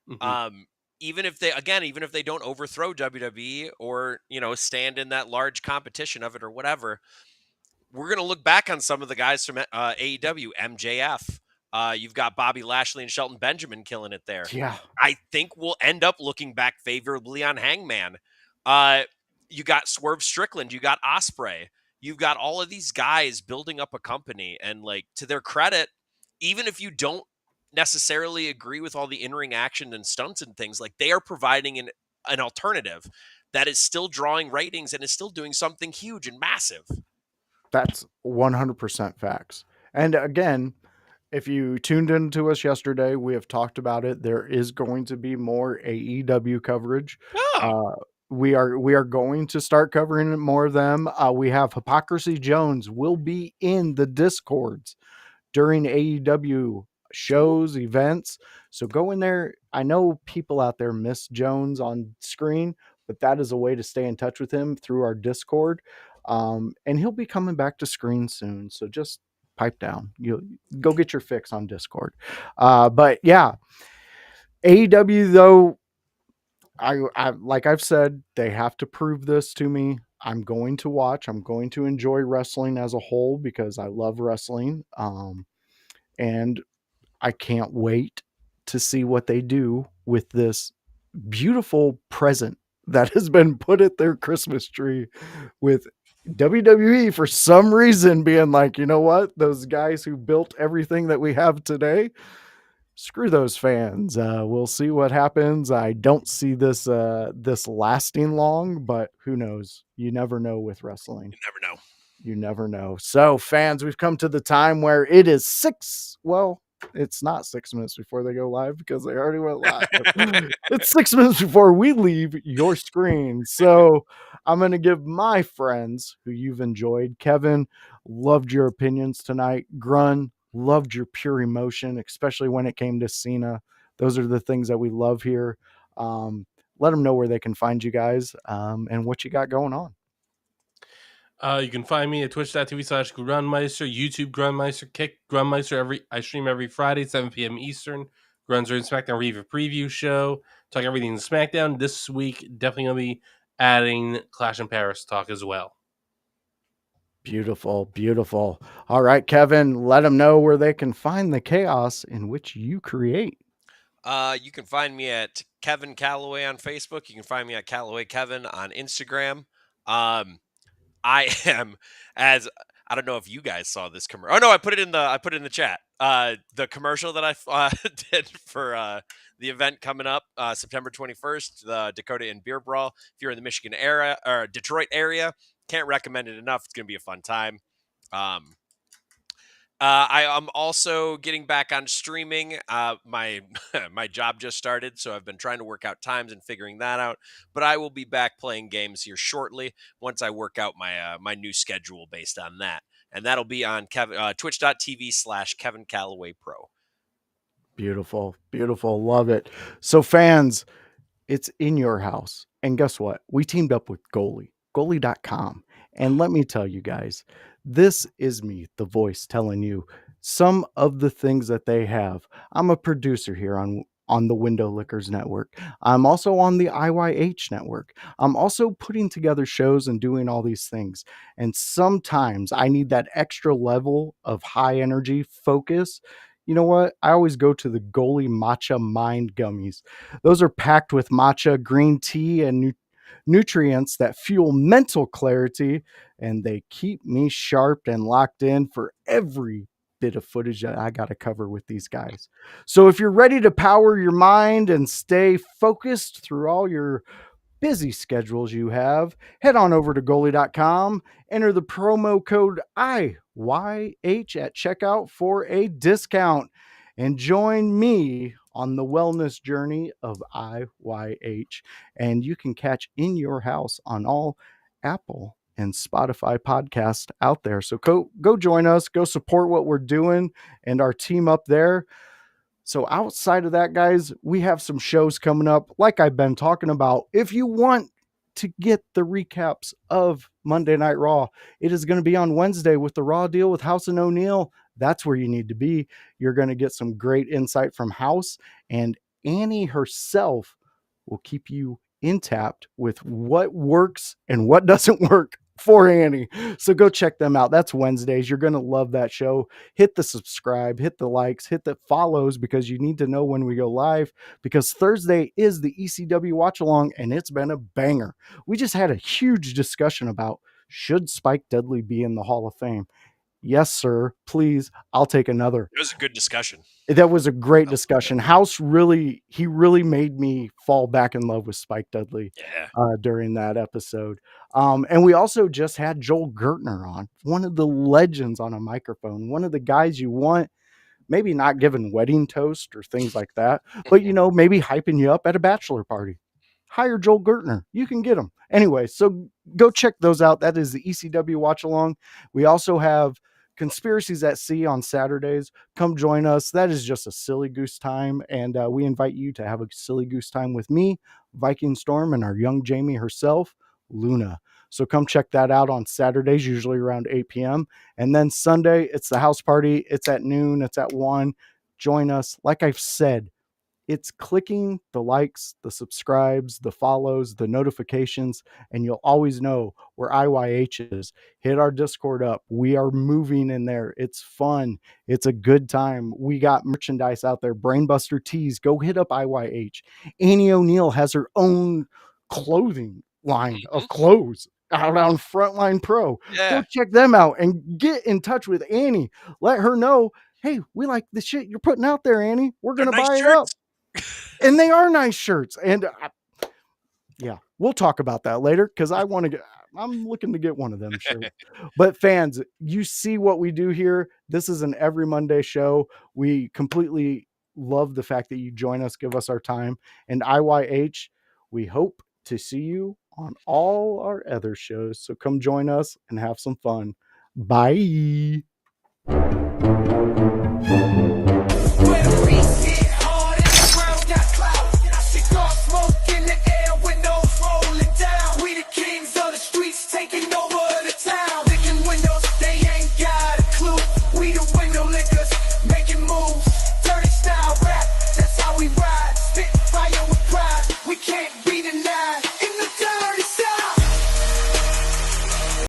Mm-hmm. Even if they don't overthrow WWE or, stand in that large competition of it or whatever, we're going to look back on some of the guys from AEW, MJF. You've got Bobby Lashley and Shelton Benjamin killing it there. Yeah. I think we'll end up looking back favorably on Hangman. You got Swerve Strickland. You got Ospreay. You've got all of these guys building up a company. And, like, to their credit, even if you don't necessarily agree with all the in-ring action and stunts and things, like, they are providing an alternative that is still drawing ratings and is still doing something huge and massive. That's 100% facts. And again, if you tuned into us yesterday, we have talked about it. There is going to be more AEW coverage. Oh. We are going to start covering more of them. We have Hypocrisy Jones will be in the Discords during AEW shows, events. So go in there. I know people out there miss Jones on screen, but that is a way to stay in touch with him through our Discord. And he'll be coming back to screen soon. So just pipe down. You go get your fix on Discord. But yeah, AEW though, I like I've said, they have to prove this to me. I'm going to watch. I'm going to enjoy wrestling as a whole because I love wrestling. And I can't wait to see what they do with this beautiful present that has been put at their Christmas tree, with WWE for some reason being like, you know what, those guys who built everything that we have today, screw those fans. We'll see what happens. I don't see this lasting long, but who knows? You never know with wrestling. You never know. You never know. So, fans, we've come to the time where it is it's not 6 minutes before they go live because they already went live. It's 6 minutes before we leave your screen. So I'm going to give my friends who you've enjoyed. Kevin, loved your opinions tonight. Grun, loved your pure emotion, especially when it came to Cena. Those are the things that we love here. Let them know where they can find you guys and what you got going on. You can find me at twitch.tv/Grunmeister, YouTube Grunmeister, Kick Grunmeister. I stream every Friday, 7 p.m. Eastern. Grun's Rain SmackDown Review Preview Show. Talk everything in SmackDown. This week, definitely going to be adding Clash in Paris talk as well. Beautiful, beautiful. All right, Kevin, let them know where they can find the chaos in which you create. You can find me at Kevin Kalloway on Facebook. You can find me at Kalloway Kevin on Instagram. I am, as I don't know if you guys saw this commercial. Oh no, I put it in the chat. The commercial that I did for the event coming up September 21st, the Dakota and Beer Brawl. If you're in the Michigan area or Detroit area, can't recommend it enough. It's gonna be a fun time. I am also getting back on streaming. My my job just started, so I've been trying to work out times and figuring that out. But I will be back playing games here shortly once I work out my my new schedule based on that, and that'll be on twitch.tv/Kevin Kalloway Pro. Beautiful, beautiful, love it. So, fans, it's in your house, and guess what? We teamed up with goalie.com, and let me tell you guys, this is me, the voice, telling you some of the things that they have. I'm a producer here on the Window Lickers Network. I'm also on the IYH Network. I'm also putting together shows and doing all these things. And sometimes I need that extra level of high energy focus. you know what? I always go to the Goalie Matcha Mind Gummies. Those are packed with matcha, green tea, and nutrients that fuel mental clarity, and they keep me sharp and locked in for every bit of footage that I got to cover with these guys. So if you're ready to power your mind and stay focused through all your busy schedules you have, head on over to goalie.com, enter the promo code IYH at checkout for a discount, and join me on the wellness journey of IYH. And you can catch In Your House on all Apple and Spotify podcasts out there. So go join us, go support what we're doing and our team up there. So outside of that, guys, we have some shows coming up, like I've been talking about. If you want to get the recaps of Monday Night Raw, it is going to be on Wednesday with the Raw deal with House and O'Neil. That's where you need to be. You're going to get some great insight from House, and Annie herself will keep you intact with what works and what doesn't work for Annie. So go check them out. That's Wednesdays. You're going to love that show. Hit the subscribe, hit the likes, hit the follows, because you need to know when we go live, because Thursday is the ECW watch along, and it's been a banger. We just had a huge discussion about, should Spike Dudley be in the Hall of Fame? Yes, sir. Please. I'll take another. It was a good discussion. That was a great discussion. House really made me fall back in love with Spike Dudley during that episode. And we also just had Joel Gertner on, one of the legends on a microphone, one of the guys you want, maybe not giving wedding toast or things like that, but, maybe hyping you up at a bachelor party. Hire Joel Gertner. You can get him. Anyway, so go check those out. That is the ECW watch along. We also have Conspiracies at Sea on Saturdays. Come join us. That is just a silly goose time, and we invite you to have a silly goose time with me, Viking Storm, and our young Jamie herself, Luna. So come check that out on Saturdays, usually around 8 p.m. And then Sunday, it's the house party. It's at noon. It's at 1. Join us. Like I've said, it's clicking the likes, the subscribes, the follows, the notifications, and you'll always know where IYH is. Hit our Discord up. We are moving in there. It's fun. It's a good time. We got merchandise out there. Brainbuster tees. Go hit up IYH. Annie O'Neil has her own clothing line of clothes out on Frontline Pro. Go check them out and get in touch with Annie. Let her know, hey, we like the shit you're putting out there, Annie. We're going to buy it up. And they are nice shirts. And we'll talk about that later, because I'm looking to get one of them shirts. But fans, you see what we do here. This is an every Monday show. We completely love the fact that you join us, give us our time. And IYH, we hope to see you on all our other shows. So come join us and have some fun. Bye.